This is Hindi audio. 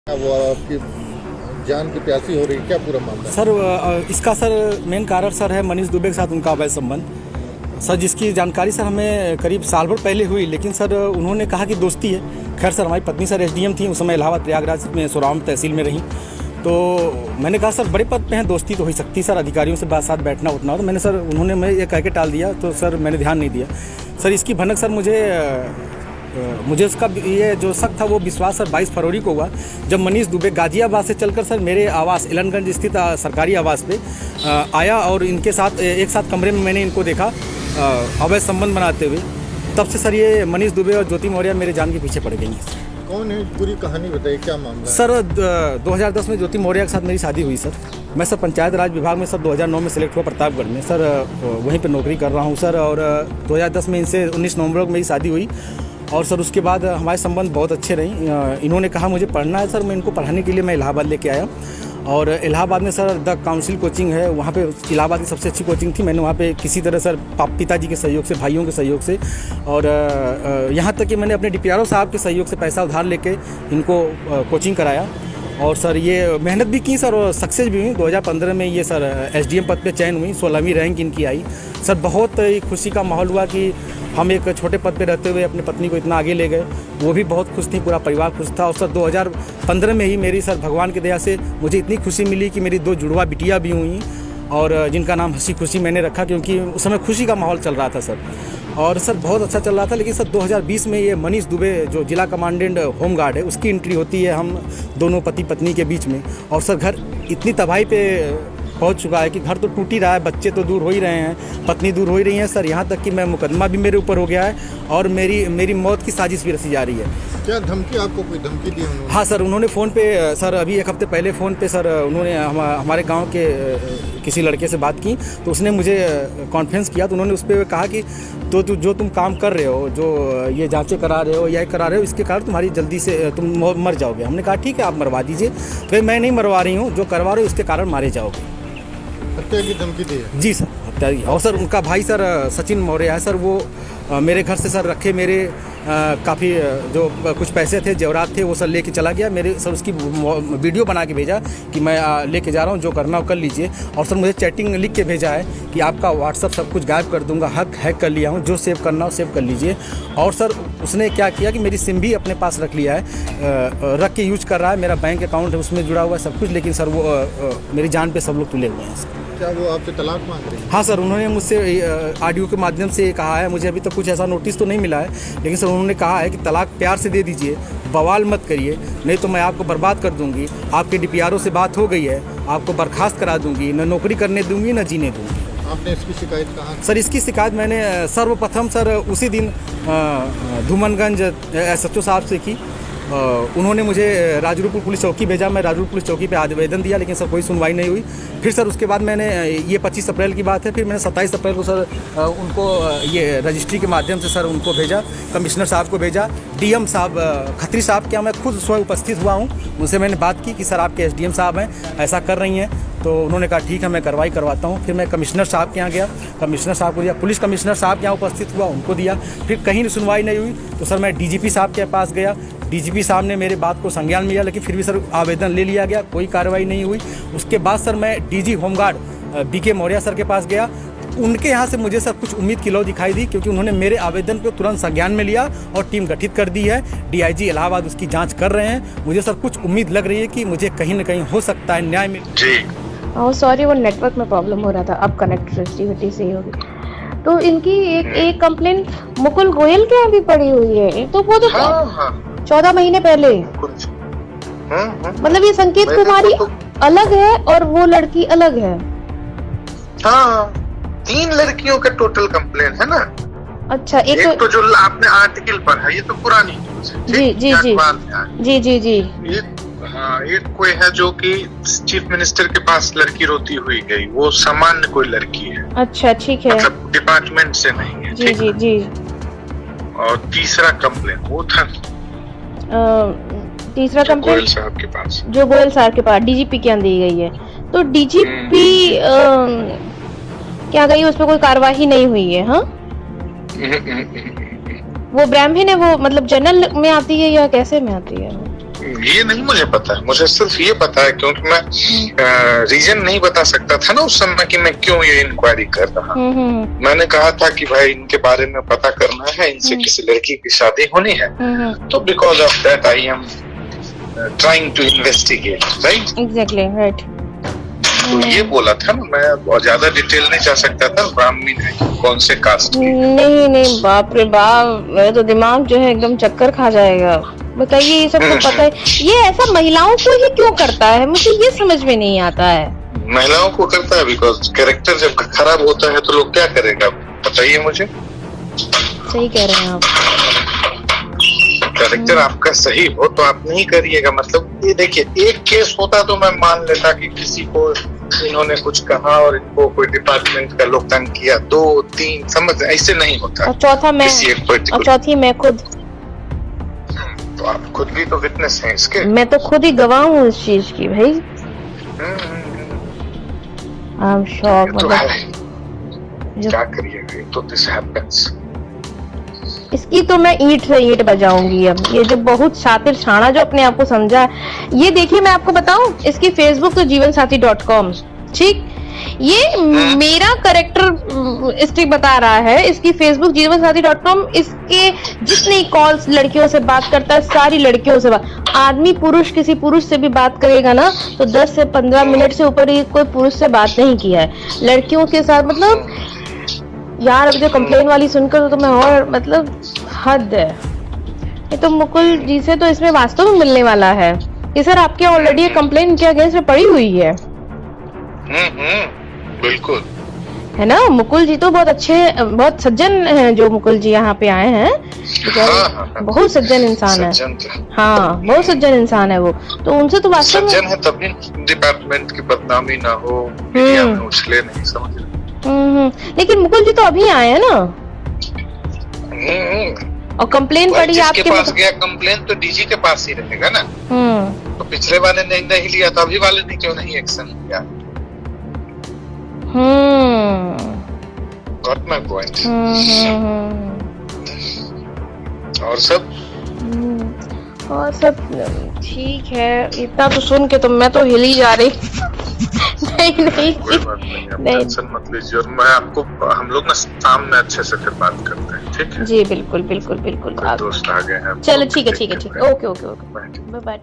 वो आपकी जान की प्यासी हो रही, क्या पूरा मामला है? सर इसका मेन कारण सर है मनीष दुबे के साथ उनका अवैध संबंध। सर जिसकी जानकारी सर हमें करीब साल भर पहले हुई, लेकिन सर उन्होंने कहा कि दोस्ती है। खैर सर हमारी पत्नी सर एसडीएम थी, उस समय इलाहाबाद प्रयागराज में सोराम तहसील में रही। तो मैंने कहा सर बड़े पद पे हैं, दोस्ती तो हो सकती सर, अधिकारियों से साथ बैठना उठना हो। तो मैंने सर उन्होंने मैं ये कह के टाल दिया, तो सर मैंने ध्यान नहीं दिया। सर इसकी भनक सर मुझे उसका ये जो शक था वो विश्वास सर 22 फरवरी को हुआ, जब मनीष दुबे गाजियाबाद से चलकर सर मेरे आवास एलनगंज स्थित सरकारी आवास पे आया और इनके साथ एक साथ कमरे में मैंने इनको देखा अवैध संबंध बनाते हुए। तब से सर ये मनीष दुबे और ज्योति मौर्य मेरे जान के पीछे पड़ गई हैं। कौन है, पूरी कहानी बताइए, क्या मामला है? सर 2010 में ज्योति मौर्य के साथ मेरी शादी हुई सर। मैं सर पंचायत राज विभाग में सर 2009 में सिलेक्ट हुआ प्रतापगढ़ में सर, वहीं पे नौकरी कर रहा हूँ सर। और 2010 में इनसे 19 नवंबर को मेरी शादी हुई और सर उसके बाद हमारे संबंध बहुत अच्छे रहे। इन्होंने कहा मुझे पढ़ना है सर, मैं इनको पढ़ाने के लिए मैं इलाहाबाद लेके आया। और इलाहाबाद में सर द काउंसिल कोचिंग है, वहाँ पे इलाहाबाद की सबसे अच्छी कोचिंग थी। मैंने वहाँ पे किसी तरह सर पिताजी के सहयोग से, भाइयों के सहयोग से, और यहाँ तक कि मैंने अपने डीपीआरओ साहब के सहयोग से पैसा उधार लेके इनको कोचिंग कराया। और सर ये मेहनत भी की सर और सक्सेस भी हुई। 2015 में ये सर एसडीएम पद पे चयन हुई, 16वीं रैंक इनकी आई। सर बहुत ही खुशी का माहौल हुआ कि हम एक छोटे पद पे रहते हुए अपनी पत्नी को इतना आगे ले गए। वो भी बहुत खुश थी, पूरा परिवार खुश था। और सर 2015 में ही मेरी सर भगवान की दया से मुझे इतनी खुशी मिली कि मेरी 2 जुड़वा बिटिया भी हुई, और जिनका नाम हंसी खुशी मैंने रखा, क्योंकि उस समय खुशी का माहौल चल रहा था सर। और सर बहुत अच्छा चल रहा था। लेकिन सर 2020 में ये मनीष दुबे जो जिला कमांडेंट होमगार्ड है, उसकी एंट्री होती है हम दोनों पति पत्नी के बीच में। और सर घर इतनी तबाही पे पहुंच चुका है कि घर तो टूट ही रहा है, बच्चे तो दूर हो ही रहे हैं, पत्नी दूर हो ही रही है सर। यहाँ तक कि मैं मुकदमा भी मेरे ऊपर हो गया है और मेरी मौत की साजिश भी रची जा रही है। क्या धमकी, आपको कोई धमकी दी उन्होंने? हाँ सर, उन्होंने फ़ोन पे सर अभी 1 हफ्ते पहले फ़ोन पे सर उन्होंने हमारे गांव के किसी लड़के से बात की, तो उसने मुझे कॉन्फ्रेंस किया। तो उन्होंने उस पर कहा कि तो जो तुम काम कर रहे हो, जो ये जांचें करा रहे हो या करा रहे हो, इसके कारण तुम्हारी जल्दी से तुम मर जाओगे। हमने कहा ठीक है आप मरवा दीजिए। तो मैं नहीं मरवा रही हूँ, जो करवा रहे हो इसके कारण मारे जाओगे। हत्या की धमकी दी है? जी सर, हत्या की। और सर उनका भाई सर सचिन मौर्य है सर, वो मेरे घर से सर रखे मेरे काफ़ी जो कुछ पैसे थे, जेवरात थे, वो सर लेके चला गया। मेरे सर उसकी वीडियो बना के भेजा कि मैं लेके जा रहा हूँ, जो करना हो कर लीजिए। और सर मुझे चैटिंग लिख के भेजा है कि आपका व्हाट्सअप सब कुछ गायब कर दूंगा, हैक कर लिया हूँ, जो सेव करना हो सेव कर लीजिए। और सर उसने क्या किया कि मेरी सिम भी अपने पास रख लिया है, रख के यूज कर रहा है। मेरा बैंक अकाउंट है उसमें जुड़ा हुआ है सब कुछ, लेकिन सर वो मेरी जान पे सब लोग तुले हुए हैं सर। क्या वो आपसे तलाक मांग रही है? हाँ सर, उन्होंने मुझसे ऑडियो के माध्यम से कहा है, मुझे अभी तक कुछ ऐसा नोटिस तो नहीं मिला है, लेकिन सर उन्होंने कहा है कि तलाक प्यार से दे दीजिए, बवाल मत करिए, नहीं तो मैं आपको बर्बाद कर दूंगी। आपके डीपीआरओ से बात हो गई है, आपको बर्खास्त करा दूंगी, न नौकरी करने दूंगी न जीने दूंगी। आपने इसकी शिकायत कहाँ? सर इसकी शिकायत मैंने सर्वप्रथम सर उसी दिन धूमनगंज SHO साहब से की। उन्होंने मुझे राजरूपुर पुलिस चौकी भेजा, मैं राजरूपुर पुलिस चौकी पे आवेदन दिया, लेकिन सर कोई सुनवाई नहीं हुई। फिर सर उसके बाद मैंने ये 25 अप्रैल की बात है, फिर मैंने 27 अप्रैल को सर उनको ये रजिस्ट्री के माध्यम से सर उनको भेजा, कमिश्नर साहब को भेजा, डीएम साहब खत्री साहब के यहाँ मैं खुद स्वयं उपस्थित हुआ हूँ। उनसे मैंने बात की कि सर आपके एसडीएम साहब हैं, ऐसा कर रही हैं। तो उन्होंने कहा ठीक है मैं कार्रवाई करवाता हूँ। फिर मैं कमिश्नर साहब के यहाँ गया, कमिश्नर साहब को दिया, पुलिस कमिश्नर साहब के यहाँ उपस्थित हुआ, उनको दिया। फिर कहीं सुनवाई नहीं हुई तो सर मैं डीजीपी साहब के पास गया, डीजीपी साहब ने मेरे बात को संज्ञान में लिया, लेकिन फिर भी सर आवेदन ले लिया गया, कोई कार्रवाई नहीं हुई। उसके बाद सर मैं DG home guard BK Maurya sir के पास गया। उनके यहाँ से मुझे सर कुछ उम्मीद की लौ दिखाई दी, क्योंकि उन्होंने मेरे आवेदन को तुरंत संज्ञान में लिया और टीम गठित कर दी है। DIG इलाहाबाद उसकी जाँच कर रहे हैं। मुझे सर कुछ उम्मीद लग रही है कि मुझे कहीं ना कहीं हो सकता है न्याय मिल। सॉरी, वो नेटवर्क में प्रॉब्लम हो रहा था, अब कनेक्टिविटी सही होगी। तो इनकी एक कंप्लेंट मुकुल गोयल के यहाँ भी पड़ी हुई है, तो वो तो 14 महीने पहले। मतलब ये संकेत कुमारी अलग है और वो लड़की अलग है। हाँ, 3 लड़कियों का टोटल कंप्लेन है ना। अच्छा, एक तो जो आपने आर्टिकल पढ़ा, ये तो पुरानी न्यूज़ है। जी जी जी। एक कोई है जो कि चीफ मिनिस्टर के पास लड़की रोती हुई गई, वो सामान्य कोई लड़की है। अच्छा ठीक है, मतलब डिपार्टमेंट से नहीं है। जी जी जी। और तीसरा कंप्लेन वो था तीसरा कंप्लेन गोयल साहब के पास, जो गोयल साहब के पास डीजीपी के यहाँ दी गई है। तो डीजीपी क्या गई, उस पर कोई कार्यवाही नहीं हुई है? हाँ, वो ब्राह्मण है, वो मतलब जनरल में आती है या कैसे में आती है? ये नहीं मुझे पता है, मुझे सिर्फ ये पता है क्योंकि मैं रीजन नहीं बता सकता था ना उस समय कि मैं क्यों ये इंक्वायरी कर रहा हूँ। मैंने कहा था कि भाई इनके बारे में पता करना है, इनसे किसी लड़की की शादी होनी है, तो because of that I am trying to investigate, right? Exactly, right. तो ये बोला था ना, मैं बहुत ज्यादा डिटेल नहीं जा सकता था ब्राह्मणी है कौन से कास्ट की। नहीं, बाप रे बाप, मेरा तो दिमाग जो है एकदम चक्कर खा जाएगा। बताइए, ये सब तो पता है, ये ऐसा महिलाओं को ही क्यों करता है, मुझे ये समझ में नहीं आता है। महिलाओं को करता है बिकॉज कैरेक्टर जब खराब होता है तो लोग क्या करेगा, बताइए मुझे। सही कह रहे हैं आप। कैरेक्टर आपका सही हो तो आप नहीं करिएगा, मतलब ये देखिए, एक केस होता तो मैं मान लेता कि किसी को इन्होंने कुछ कहा और इनको कोई डिपार्टमेंट का लोग तंग किया, 2-3 समझ, ऐसे नहीं होता। और चौथा मैं, और चौथी मैं खुद, तो आप खुद भी तो विटनेस हैं इसके। मैं तो खुद ही गवाह हूँ इस चीज की भाई। आई एम शॉक, मतलब क्या करिएगा, तो दिस हैपेंस। इसकी तो मैं ईंट से ईंट बजाऊंगी अब। ये जो बहुत शातिर छाना जो अपने आप को समझा, ये देखिए मैं आपको बताऊं, इसकी फेसबुक तो जीवनसाथी.com, ठीक, ये मेरा करेक्टर स्टिक बता रहा है। इसकी फेसबुक जीवनसाथी.com, इसके जितनी कॉल्स लड़कियों से बात करता है, सारी लड़कियों से बात, आदमी पुरुष किसी पुरुष से भी बात करेगा ना तो 10 से 15 मिनट से ऊपर ही कोई पुरुष से बात नहीं किया है लड़कियों के साथ। मतलब यार, अब जो कंप्लेन वाली सुनकर तो मैं और मतलब हद है। ये तो मुकुल जी से तो इसमें वास्तव में मिलने वाला है कि सर आपके ऑलरेडी कंप्लेन इनके अगेंस्ट में पड़ी हुई है। बिल्कुल है ना। मुकुल जी तो बहुत अच्छे, बहुत सज्जन हैं जो मुकुल जी यहाँ पे आए हैं। हाँ, बहुत सज्जन इंसान है। हाँ, बहुत सज्जन इंसान है वो। तो उनसे तो वास्तव में सज्जन है तभी डिपार्टमेंट की बदनामी ना हो, मीडिया में उछले नहीं, समझ रहे। लेकिन मुकुल जी तो अभी आए हैं ना, और कंप्लेन पड़ी आपके पास गया, कंप्लेन तो डीजी के पास ही रहेगा ना। तो पिछले वाले ने नहीं लिया तो अभी वाले ने क्यों नहीं एक्शन लिया? Got my point. और सब ठीक है। इतना तो सुन के तो मैं तो हिल ही जा रही। नहीं, कोई बात नहीं, आप टेंशन मत लीजिए, और मैं आपको, हम लोग ना सामने अच्छे से फिर बात करते हैं, ठीक है? जी बिल्कुल। दोस्त आ गए हैं। चलो ठीक है, ओके, बाय बाय।